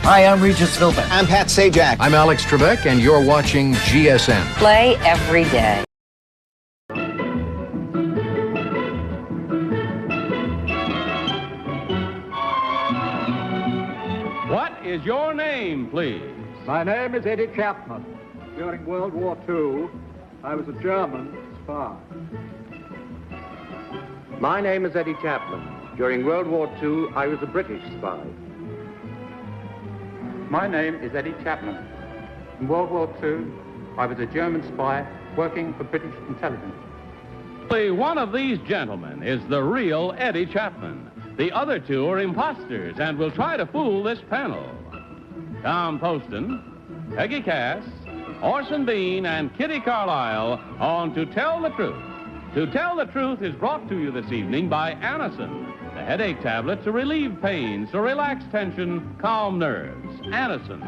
Hi, I'm Regis Philbin. I'm Pat Sajak. I'm Alex Trebek, and you're watching GSN. Play every day. What is your name, please? My name is Eddie Chapman. During World War II, I was a German spy. My name is Eddie Chapman. During World War II, I was a British spy. My name is Eddie Chapman. In World War II, I was a German spy working for British intelligence. Only one of these gentlemen is the real Eddie Chapman. The other two are imposters and will try to fool this panel. Tom Poston, Peggy Cass, Orson Bean, and Kitty Carlisle on To Tell the Truth. To Tell the Truth is brought to you this evening by Anacin, the headache tablet to relieve pain, so relax tension, calm nerves. Anacin.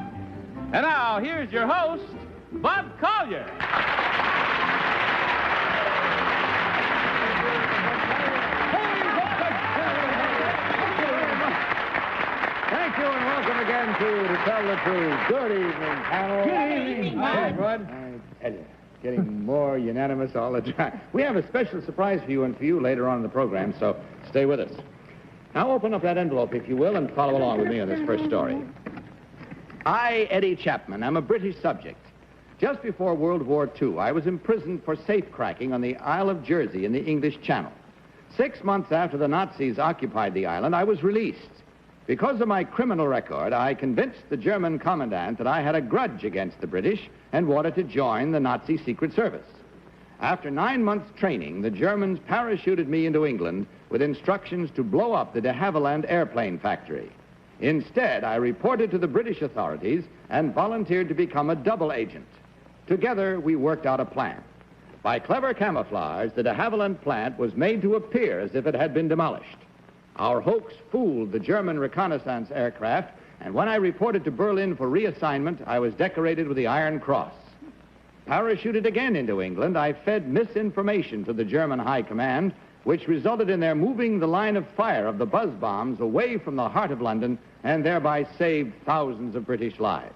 And now, here's your host, Bud Collier. Thank you and welcome again to Tell the Truth. Good evening, panel. Good evening, Bud. I tell you, getting more unanimous all the time. We have a special surprise for you and for you later on in the program, so stay with us. Now open up that envelope, if you will, and follow along with me on this first story. I, Eddie Chapman, am a British subject. Just before World War II, I was imprisoned for safe-cracking on the Isle of Jersey in the English Channel. 6 months after the Nazis occupied the island, I was released. Because of my criminal record, I convinced the German commandant that I had a grudge against the British and wanted to join the Nazi Secret Service. After 9 months' training, the Germans parachuted me into England with instructions to blow up the de Havilland airplane factory. Instead, I reported to the British authorities and volunteered to become a double agent. Together, we worked out a plan. By clever camouflage, the de Havilland plant was made to appear as if it had been demolished. Our hoax fooled the German reconnaissance aircraft, and when I reported to Berlin for reassignment, I was decorated with the Iron Cross. Parachuted again into England, I fed misinformation to the German High Command, which resulted in their moving the line of fire of the buzz bombs away from the heart of London and thereby saved thousands of British lives.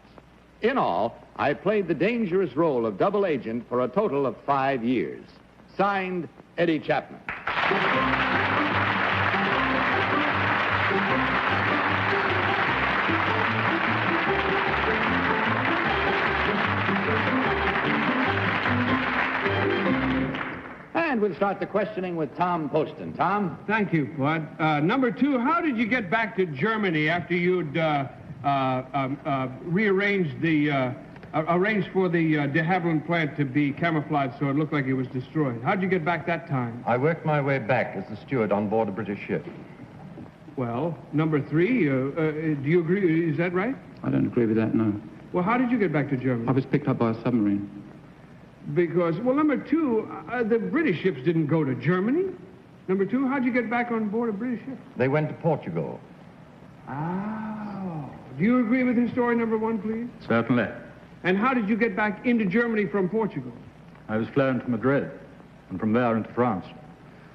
In all, I played the dangerous role of double agent for a total of 5 years. Signed, Eddie Chapman. And we'll start the questioning with Tom Poston. Tom? Thank you, Bud. Number two, how did you get back to Germany after you'd arranged for the de Havilland plant to be camouflaged so it looked like it was destroyed? How'd you get back that time? I worked my way back as the steward on board a British ship. Well, number three, do you agree? Is that right? I don't agree with that, no. Well, how did you get back to Germany? I was picked up by a submarine. Because, well, number two, the British ships didn't go to Germany. Number two, how'd you get back on board a British ship? They went to Portugal. Oh. Do you agree with his story number one, please? Certainly. And how did you get back into Germany from Portugal? I was flown to Madrid, and from there into France.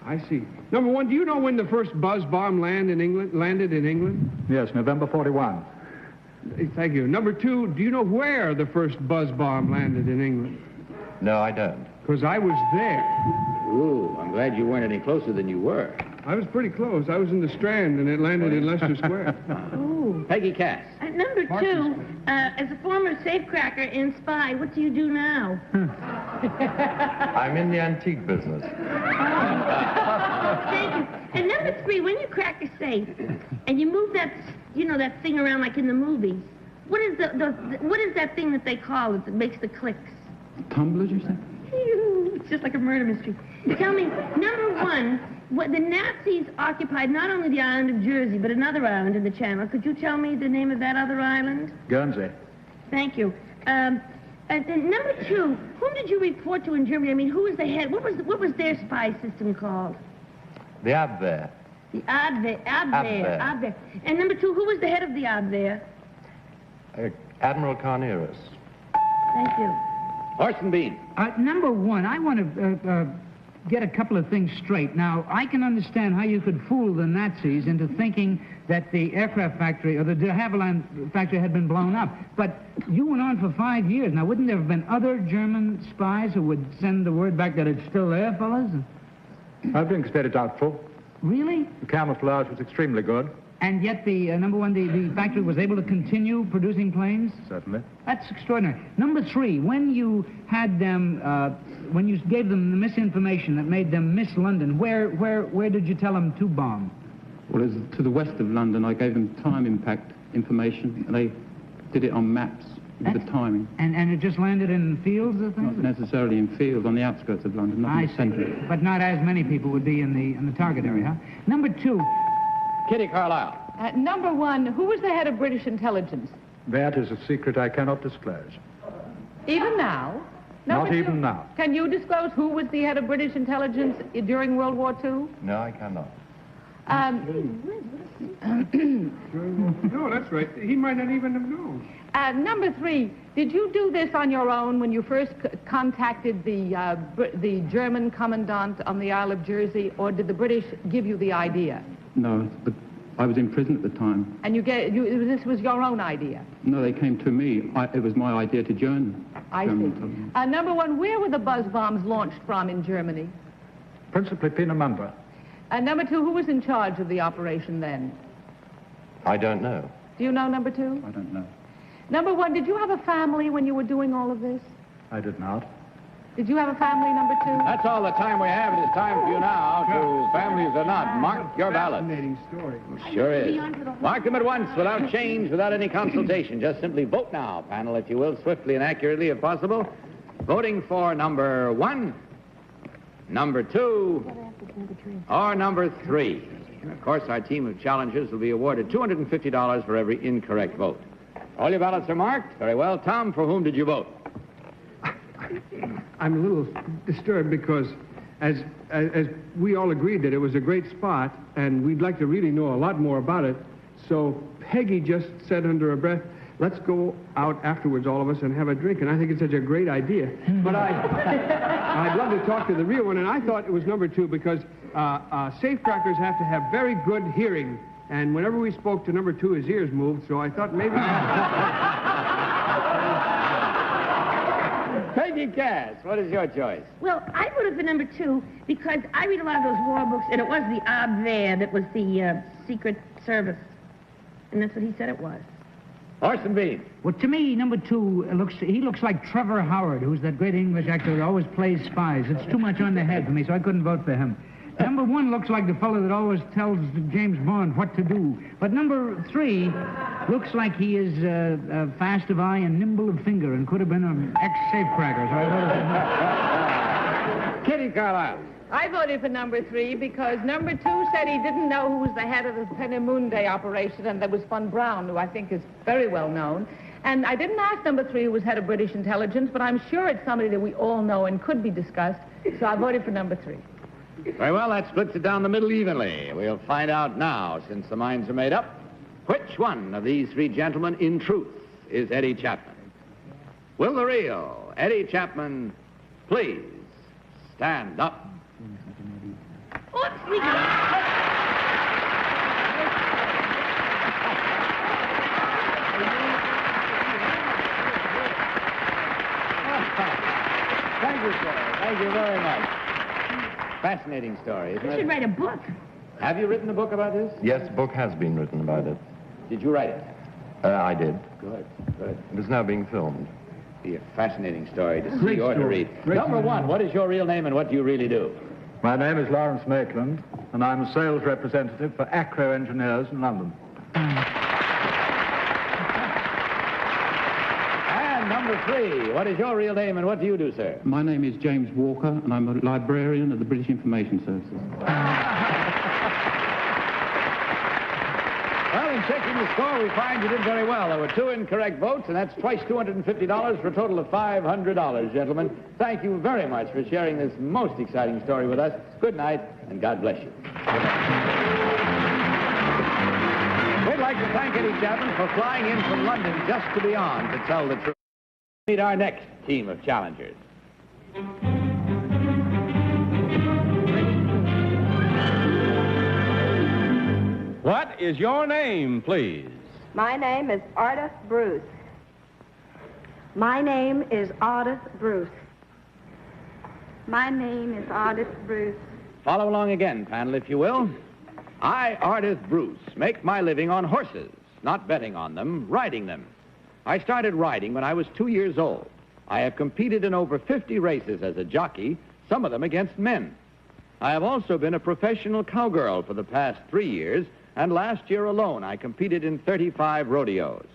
I see. Number one, do you know when the first buzz bomb landed in England? Yes, November 41. Thank you. Number two, do you know where the first buzz bomb landed in England? No, I don't. Because I was there. Ooh, I'm glad you weren't any closer than you were. I was pretty close. I was in the Strand, and it landed in Leicester Square. Oh. Peggy Cass. Number two, as a former safecracker and spy, what do you do now? I'm in the antique business. Thank you. And number three, when you crack a safe and you move that, that thing around like in the movies, what is what is that thing that they call it that makes the clicks? Tumblers, you say? It's just like a murder mystery. Tell me, number one, what the Nazis occupied not only the island of Jersey, but another island in the Channel. Could you tell me the name of that other island? Guernsey. Thank you. And number two, whom did you report to in Germany? I mean, who was the head? What was their spy system called? The Abwehr. The Abwehr. And number two, who was the head of the Abwehr? Admiral Carneros. Thank you. Orson Bean. Number one, I want to get a couple of things straight. Now, I can understand how you could fool the Nazis into thinking that the aircraft factory or the de Havilland factory had been blown up. But you went on for 5 years. Now, wouldn't there have been other German spies who would send the word back that it's still there, fellas? I think it's very doubtful. Really? The camouflage was extremely good. And yet the, number one, the factory was able to continue producing planes? Certainly. That's extraordinary. Number three, when you had them, when you gave them the misinformation that made them miss London, where did you tell them to bomb? Well, it was to the west of London. I gave them time impact information, and they did it on maps with the timing. And it just landed in fields, I think? Not necessarily in fields, on the outskirts of London, not in the centre. But not as many people would be in the target area, huh? Number two. Kitty Carlisle. Number one, who was the head of British intelligence? That is a secret I cannot disclose. Even now? Not even now. Can you disclose who was the head of British intelligence during World War II? No, I cannot. No, that's right. He might not even have known. Number three, did you do this on your own when you first contacted the German commandant on the Isle of Jersey, or did the British give you the idea? No, but I was in prison at the time. And this was your own idea? No, they came to me. It was my idea to join. I see. Number one, where were the buzz bombs launched from in Germany? Principally Peenemünde. Number two, who was in charge of the operation then? I don't know. Do you know, number two? I don't know. Number one, did you have a family when you were doing all of this? I did not. Did you have a family, number two? That's all the time we have. It is time for you now to families or not. Mark your ballot. Fascinating story. Sure is. Mark them at once without change, without any consultation. Just simply vote now, panel, if you will, swiftly and accurately if possible. Voting for number one, number two, or number three. And of course, our team of challengers will be awarded $250 for every incorrect vote. All your ballots are marked? Very well. Tom, for whom did you vote? I'm a little disturbed because as we all agreed that it was a great spot and we'd like to really know a lot more about it, so Peggy just said under her breath, let's go out afterwards, all of us, and have a drink. And I think it's such a great idea. But I'd love to talk to the real one, and I thought it was number two because safecrackers have to have very good hearing. And whenever we spoke to number two, his ears moved, so I thought maybe... Peggy Cass, what is your choice? Well, I voted for number two because I read a lot of those war books, and it was the Abwehr that was the Secret Service. And that's what he said it was. Orson Bean. Well, to me, number two, he looks like Trevor Howard, who's that great English actor who always plays spies. It's too much on the head for me, so I couldn't vote for him. Number one looks like the fellow that always tells James Bond what to do. But number three looks like he is fast of eye and nimble of finger and could have been an ex-safecracker. So I voted for him. Kitty Carlisle. I voted for number three because number two said he didn't know who was the head of the Peenemünde operation, and there was Von Braun, who I think is very well known. And I didn't ask number three who was head of British intelligence, but I'm sure it's somebody that we all know and could be discussed, so I voted for number three. Very well, that splits it down the middle evenly. We'll find out now, since the minds are made up, which one of these three gentlemen, in truth, is Eddie Chapman. Will the real Eddie Chapman please stand up? Oops, we got... Thank you, sir. Thank you very much. Fascinating story, isn't it? You should write a book. Have you written a book about this? Yes, a book has been written about it. Did you write it? I did. Good, good. It is now being filmed. Be a fascinating story to Great see or to story. read. Great Number story. one, what is your real name and what do you really do? My name is Lawrence Maitland, and I'm a sales representative for Acro Engineers in London. And number three, what is your real name and what do you do, sir? My name is James Walker, and I'm a librarian at the British Information Services. Well, in checking the score, we find you did very well. There were two incorrect votes, and that's twice $250 for a total of $500, gentlemen. Thank you very much for sharing this most exciting story with us. Good night, and God bless you. We'd like to thank Eddie Chapman for flying in from London just to be on to tell the truth. Meet our next team of challengers. is your name, please? My name is Ardith Bruce. My name is Ardith Bruce. My name is Ardith Bruce. Follow along again, panel, if you will. I, Ardith Bruce, make my living on horses, not betting on them, riding them. I started riding when I was 2 years old. I have competed in over 50 races as a jockey, some of them against men. I have also been a professional cowgirl for the past 3 years, and last year alone I competed in 35 rodeos.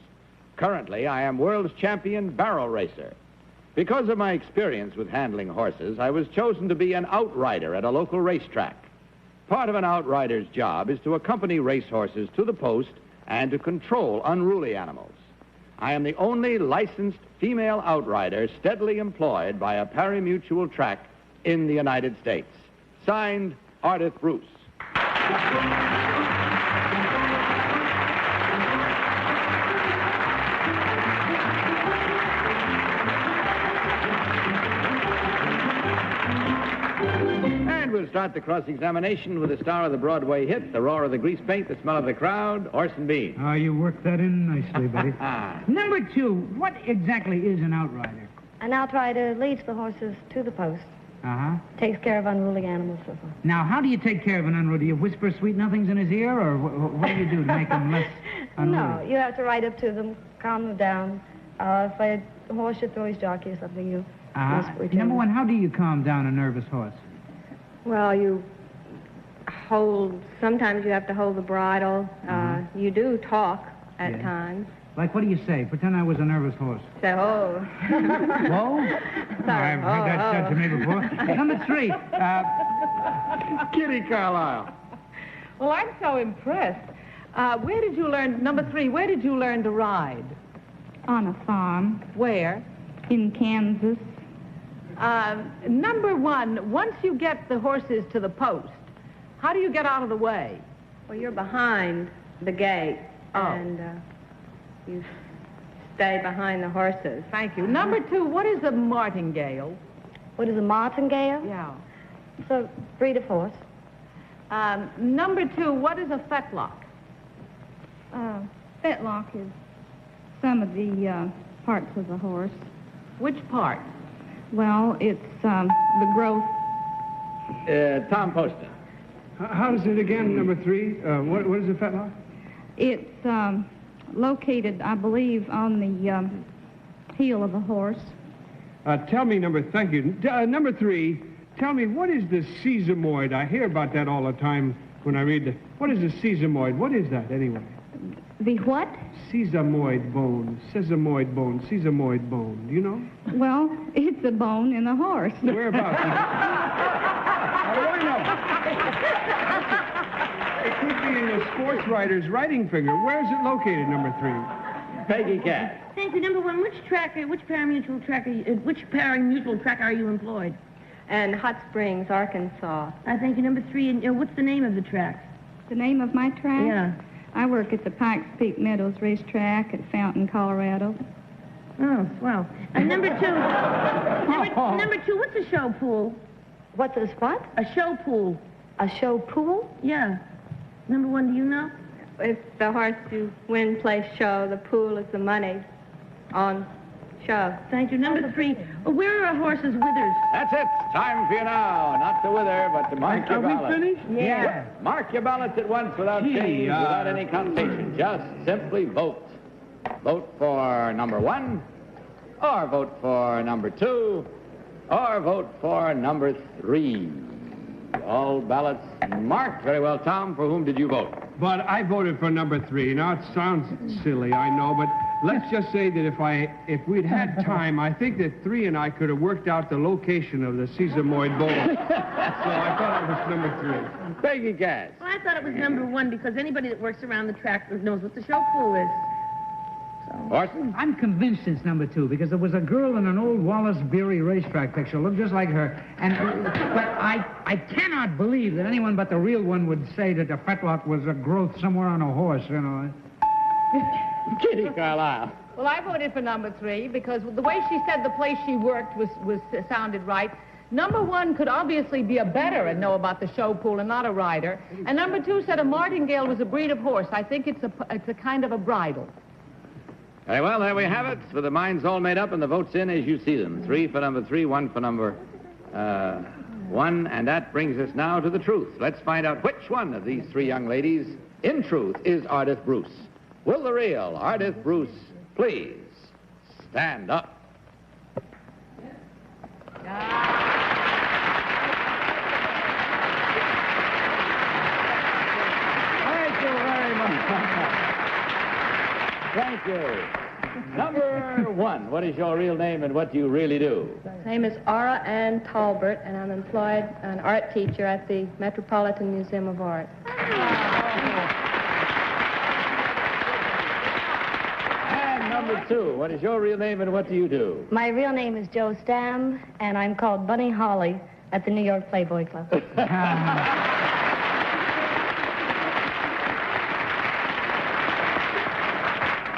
Currently, I am world's champion barrel racer. Because of my experience with handling horses, I was chosen to be an outrider at a local racetrack. Part of an outrider's job is to accompany racehorses to the post and to control unruly animals. I am the only licensed female outrider steadily employed by a pari-mutual track in the United States. Signed, Ardith Bruce. And we'll start the cross-examination with the star of the Broadway hit, the roar of the grease paint, the smell of the crowd, Orson Bean. Oh, you worked that in nicely, buddy. Number 2, what exactly is an outrider? An outrider leads the horses to the post, Uh-huh. takes care of unruly animals, so forth. Now, how do you take care of an unruly? Do you whisper sweet nothings in his ear, or what do you do to make him less unruly? No, you have to ride up to them, calm them down. If a horse should throw his jockey or something, you whisper to Number him. 1, how do you calm down a nervous horse? Well, you sometimes you have to hold the bridle. You do talk at times. Like, what do you say? Pretend I was a nervous horse. Say, oh. Whoa? I've heard that said to me before. Number 3, Kitty Carlisle. Well, I'm so impressed. Where did you learn, number 3, where did you learn to ride? On a farm. Where? In Kansas. Number 1, once you get the horses to the post, how do you get out of the way? Well, you're behind the gate, and you stay behind the horses. Thank you. Number 2, what is a martingale? What is a martingale? Yeah. It's a breed of horse. Number 2, what is a fetlock? Fetlock is some of the parts of the horse. Which part? Well, it's the growth. Tom Poston. How does it again, number 3? What is a fetlock? It's located, I believe, on the heel of a horse. Tell me, thank you. Number 3, tell me, what is the sesamoid? I hear about that all the time when I read what is a sesamoid? What is that, anyway? The what? Sesamoid bone. Sesamoid bone. Sesamoid bone. Do you know? Well, it's a bone in a horse. Whereabouts? It could be in the sports writer's writing finger. Where is it located, number 3? Peggy Cass. Thank you. Number 1, which pari-mutual track are you employed? And Hot Springs, Arkansas. Thank you. Number 3, and what's the name of the track? The name of my track? Yeah. I work at the Pikes Peak Meadows Racetrack at Fountain, Colorado. Oh, swell. And number 2, number 2, what's a show pool? What's a what? A show pool. A show pool? Yeah. Number 1, do you know? If the horse you win plays show, the pool is the money on show. Thank you. Number 3, where are a horse's withers? That's it. Time for you now. Not to wither, but to mark your ballot. Are we finished? Yeah. Mark your ballots at once without change, without any connotation. Just simply vote. Vote for number 1, or vote for number 2, or vote for number 3. All ballots marked. Very well, Tom. For whom did you vote? But I voted for number 3. Now, it sounds silly, I know, but let's just say that if we'd had time, I think that 3 and I could have worked out the location of the sesamoid bowl. So I thought it was number 3. Peggy Cass. Well, I thought it was number 1 because anybody that works around the track knows what the show pool is. Orson? I'm convinced it's number 2 because there was a girl in an old Wallace Beery racetrack picture, looked just like her. But I cannot believe that anyone but the real one would say that a fetlock was a growth somewhere on a horse, you know. Kitty Carlisle. Well, I voted for number 3 because the way she said the place she worked was sounded right. Number 1 could obviously be a bettor and know about the show pool and not a rider. And number 2 said a martingale was a breed of horse. I think it's a kind of a bridle. Very well, there we have it. With the minds all made up and the votes in as you see them. 3 for number 3, 1 for number 1. And that brings us now to the truth. Let's find out which one of these 3 young ladies, in truth, is Ardith Bruce. Will the real Ardith Bruce please stand up? Thank you very much. Thank you. Number 1, what is your real name and what do you really do? My name is Aura Ann Talbert, and I'm employed an art teacher at the Metropolitan Museum of Art. And number 2, what is your real name and what do you do? My real name is Jo Stam, and I'm called Bunny Holly at the New York Playboy Club.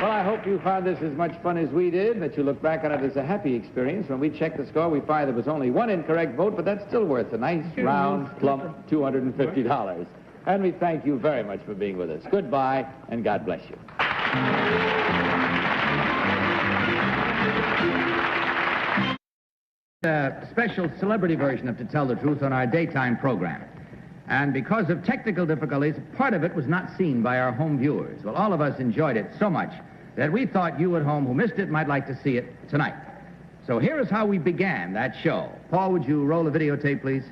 Well, I hope you found this as much fun as we did, that you look back on it as a happy experience. When we checked the score, we find there was only 1 incorrect vote, but that's still worth a nice, round, plump $250. And we thank you very much for being with us. Goodbye, and God bless you. A special celebrity version of To Tell the Truth on our daytime program. And because of technical difficulties, part of it was not seen by our home viewers. Well, all of us enjoyed it so much that we thought you at home who missed it might like to see it tonight. So here is how we began that show. Paul, would you roll the videotape, please?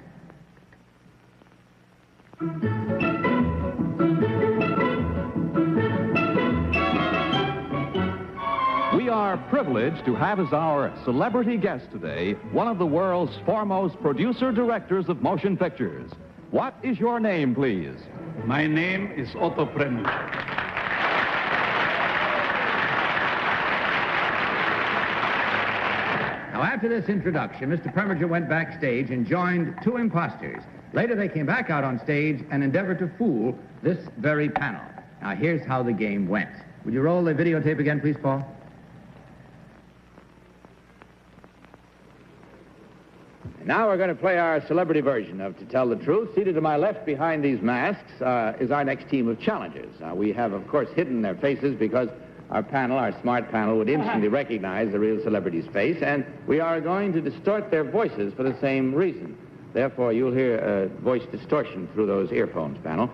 We are privileged to have as our celebrity guest today one of the world's foremost producer-directors of motion pictures. What is your name, please? My name is Otto Preminger. Now, after this introduction, Mr. Preminger went backstage and joined 2 imposters. Later, they came back out on stage and endeavored to fool this very panel. Now, here's how the game went. Would you roll the videotape again, please, Paul? Now we're going to play our celebrity version of To Tell the Truth. Seated to my left behind these masks is our next team of challengers. We have, of course, hidden their faces because our panel, our smart panel, would instantly recognize the real celebrity's face, and we are going to distort their voices for the same reason. Therefore, you'll hear voice distortion through those earphones, panel.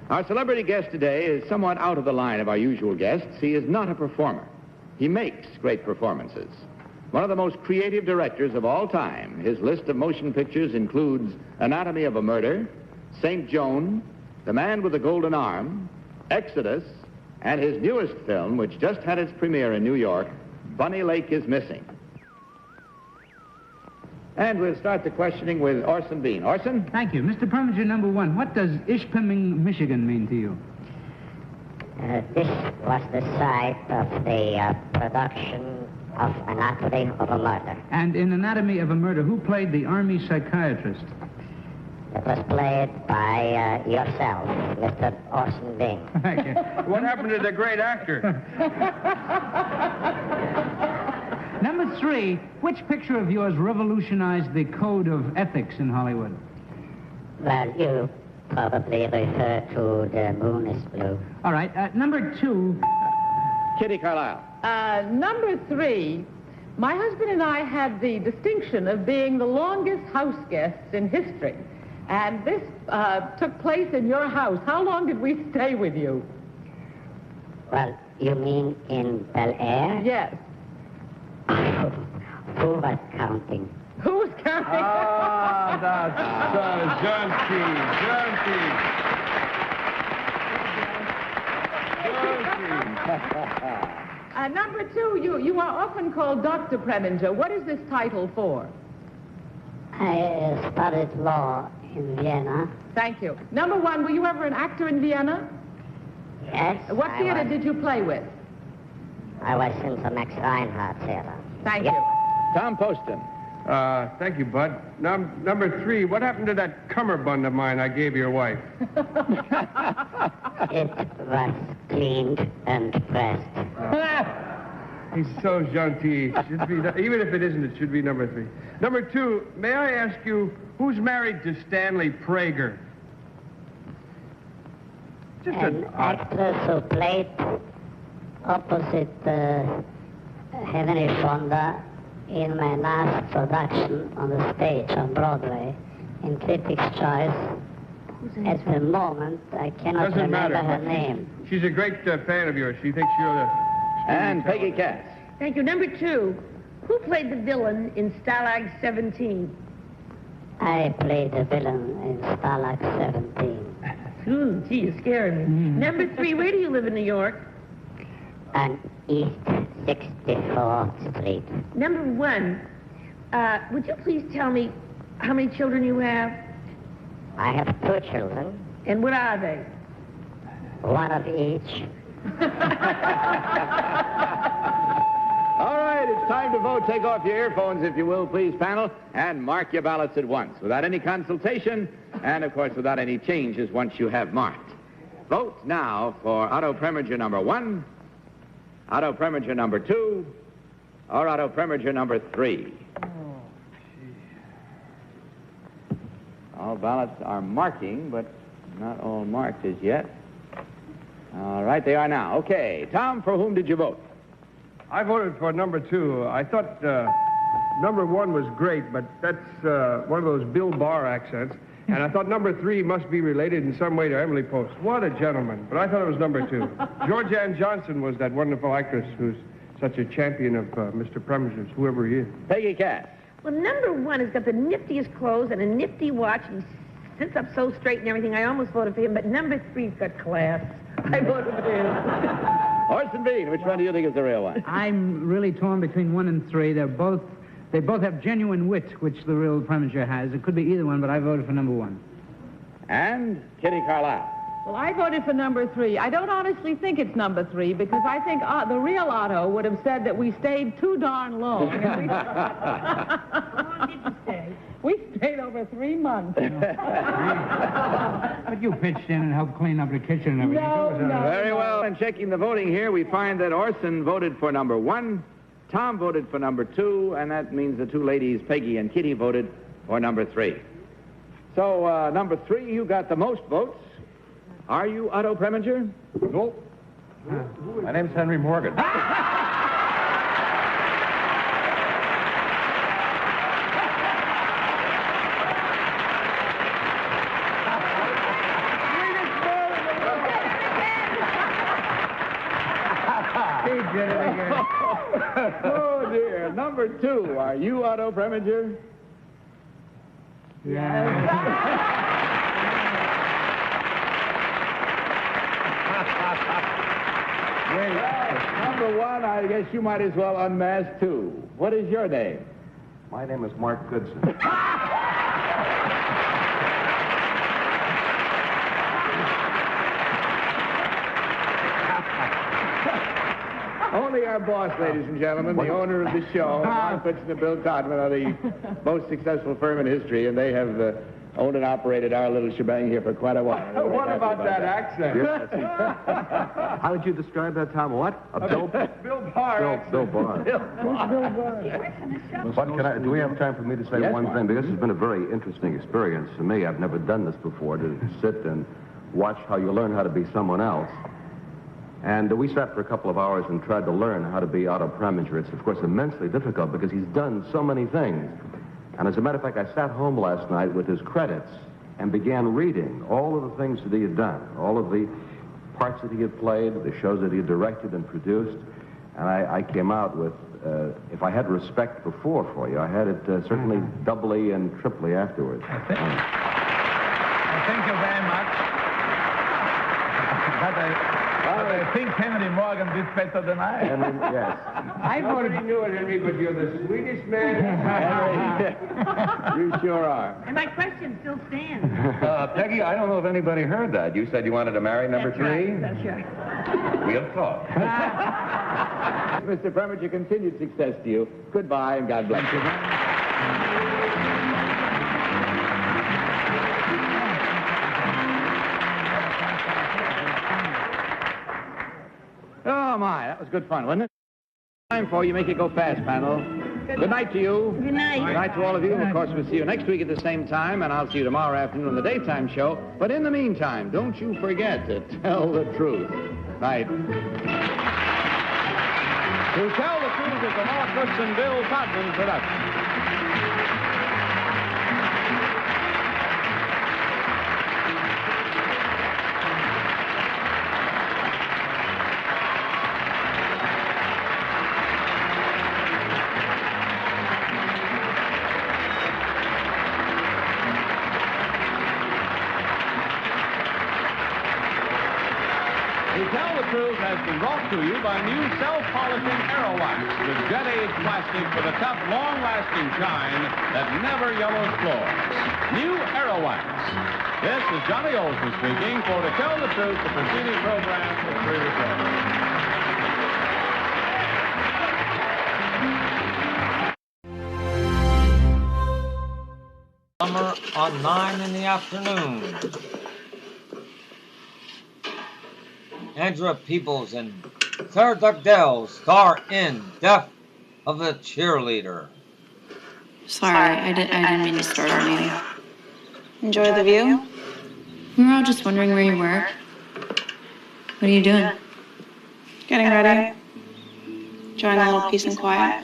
Our celebrity guest today is somewhat out of the line of our usual guests. He is not a performer. He makes great performances. One of the most creative directors of all time. His list of motion pictures includes Anatomy of a Murder, St. Joan, The Man with the Golden Arm, Exodus, and his newest film, which just had its premiere in New York, Bunny Lake is Missing. And we'll start the questioning with Orson Bean. Orson? Thank you. Mr. Preminger, number 1, what does Ishpeming, Michigan mean to you? This was the site of the production of Anatomy of a Murder. And in Anatomy of a Murder, who played the Army psychiatrist? It was played by yourself, Mr. Orson Bean. Thank you. What happened to the great actor? Number 3, which picture of yours revolutionized the code of ethics in Hollywood? Well, you probably refer to The Moon is Blue. All right. Number 2... Kitty Carlisle. Number 3, my husband and I had the distinction of being the longest house guests in history. And this took place in your house. How long did we stay with you? Well, you mean in Bel Air? Yes. Who was counting? Who's counting? Ah, that's Number 2, you are often called Dr. Preminger. What is this title for? I studied law in Vienna. Thank you. Number 1, were you ever an actor in Vienna? Yes. What theater did you play with? I was in the Max Reinhardt Theater. Thank you. Tom Poston. Thank you, Bud. Number 3, what happened to that cummerbund of mine I gave your wife? It was cleaned and pressed. He's so gentil. Should be, even if it isn't, it should be number 3. Number 2, may I ask you, who's married to Stanley Prager? Just An actress who played opposite Henry Fonda in my last production on the stage on Broadway in Critics' Choice. At the moment, I cannot Doesn't remember matter. her name. She's a great fan of yours. She thinks you're the... And Peggy Cass. Thank you. Number 2, who played the villain in Stalag 17? I played the villain in Stalag 17. Ooh, gee, you're scaring me. Number 3, where do you live in New York? On East 64th Street. Number 1, would you please tell me how many children you have? I have 2 children. And what are they? One of each. All right, it's time to vote. Take off your earphones, if you will, please, panel, and mark your ballots at once, without any consultation, and, of course, without any changes once you have marked. Vote now for Otto Preminger number 1, Otto Preminger number 2, or Otto Preminger number 3. All ballots are marking, but not all marked as yet. All right, they are now. Okay, Tom, for whom did you vote? I voted for number 2. I thought number 1 was great, but that's one of those Bill Barr accents. And I thought number 3 must be related in some way to Emily Post. What a gentleman. But I thought it was number 2. George Ann Johnson was that wonderful actress who's such a champion of Mr. Preminger's, whoever he is. Peggy Cass. Well, number 1 has got the niftiest clothes and a nifty watch. He sits up so straight and everything. I almost voted for him. But number 3's got class. I voted for him. Orson Bean, which one do you think is the real one? I'm really torn between 1 and 3. They both have genuine wit, which the real Preminger has. It could be either one, but I voted for number 1. And Kitty Carlisle. Well, I voted for number 3. I don't honestly think it's number 3 because I think the real Otto would have said that we stayed too darn long. How long did you stay? We stayed over 3 months. But you pitched in and helped clean up the kitchen and everything. Very well. And checking the voting here, we find that Orson voted for number 1, Tom voted for number 2, and that means the 2 ladies, Peggy and Kitty, voted for number 3. So, number 3, you got the most votes. Are you Otto Preminger? No. My name's Henry Morgan. He did it again. Oh, dear. Number 2, are you Otto Preminger? Great. Number 1, I guess you might as well unmask too. What is your name? My name is Mark Goodson. Only our boss, ladies and gentlemen, the owner of the show, Mark Goodson and Bill Codman, are the most successful firm in history, and they have owned and operated our little shebang here for quite a while. What about that accent? How would you describe that, Tom? What? A Bill? Bill Barr. Bill Barr. But do we have time for me to say one thing? Because this has been a very interesting experience for me. I've never done this before, to sit and watch how you learn how to be someone else. And we sat for a couple of hours and tried to learn how to be Otto Preminger. It's, of course, immensely difficult because he's done so many things. And as a matter of fact, I sat home last night with his credits and began reading all of the things that he had done, all of the parts that he had played, the shows that he had directed and produced. And I came out with, if I had respect before for you, I had it certainly doubly and triply afterwards. Thank you very much. But I think Henry Morgan did better than I. Yes. I already knew it, Henry, but you're the sweetest man. You sure are. And my question still stands. Peggy, I don't know if anybody heard that. You said you wanted to marry number 3? That's right. We'll talk. Mr. Preminger, continued success to you. Goodbye, and God bless you. Oh, my, that was good fun, wasn't it? Time for you. Make it go fast, panel. Good night to you. Good night. Good night to all of you. Of course, we'll see you next week at the same time, and I'll see you tomorrow afternoon on the daytime show. But in the meantime, don't you forget to tell the truth. Night. To Tell the Truth is a Mark Brooks and Bill Todman production. To Tell the Truth has been brought to you by new self-polishing Aero Wax with jet-age plastic for the tough, long-lasting shine that never yellows floors. New Aero Wax. This is Johnny Olson speaking for To Tell the Truth, the preceding program was pre-recorded. Summer on 9 in the afternoon. Andra Peoples and Claire Dugdale star in Death of the Cheerleader. Sorry, I didn't mean to start our meeting. Enjoy the view? We were all just wondering where you were. What are you doing? Getting ready. Enjoying a little peace and quiet.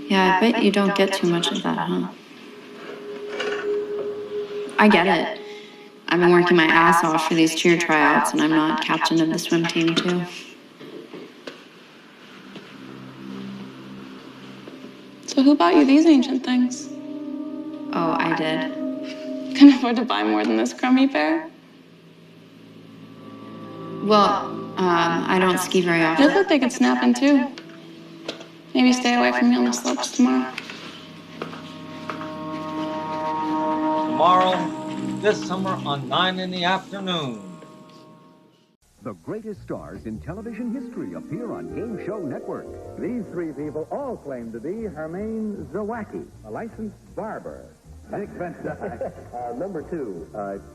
Yeah, I bet you don't get too much of that, huh? I get it. I've been working my ass off for these cheer tryouts, and I'm not captain of the swim team, too. So who bought you these ancient things? Oh, I did. Couldn't afford to buy more than this crummy pair? Well, I don't ski very often. Look like they could snap in, too. Maybe stay away from me on the slopes tomorrow. Tomorrow, this summer on 9 in the afternoon. The greatest stars in television history appear on Game Show Network. These three people all claim to be Hermaine Zawacki, a licensed barber. Nick Van Dyke. Number two,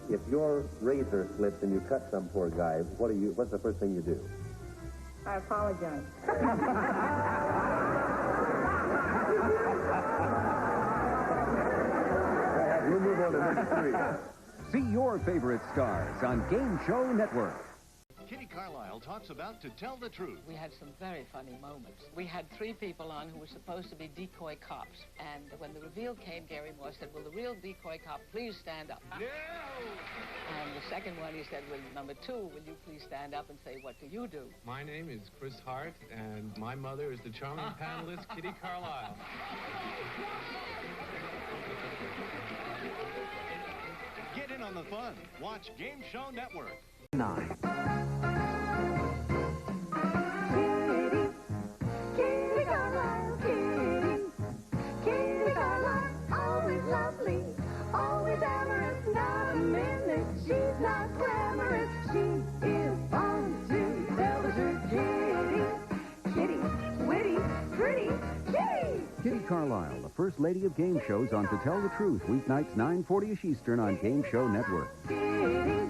if your razor slips and you cut some poor guy, what's the first thing you do? I apologize. We'll move on to number 3. See your favorite stars on Game Show Network. Kitty Carlisle talks about To Tell the Truth. We had some very funny moments. We had 3 people on who were supposed to be decoy cops. And when the reveal came, Gary Moore said, will the real decoy cop please stand up? No! And the second one, he said, well, number 2, will you please stand up and say, what do you do? My name is Chris Hart, and my mother is the charming panelist, Kitty Carlisle. Get in on the fun. Watch Game Show Network. 9. Kitty Carlisle, Kitty Carlisle, always lovely, always amorous, not a minute, she's not glamorous, she is fun to tell the truth. Kitty, witty, pretty, Kitty! Kitty Carlisle, the first lady of game shows on To Tell the Truth, weeknights 9:40ish Eastern on Game Show Network. Kitty.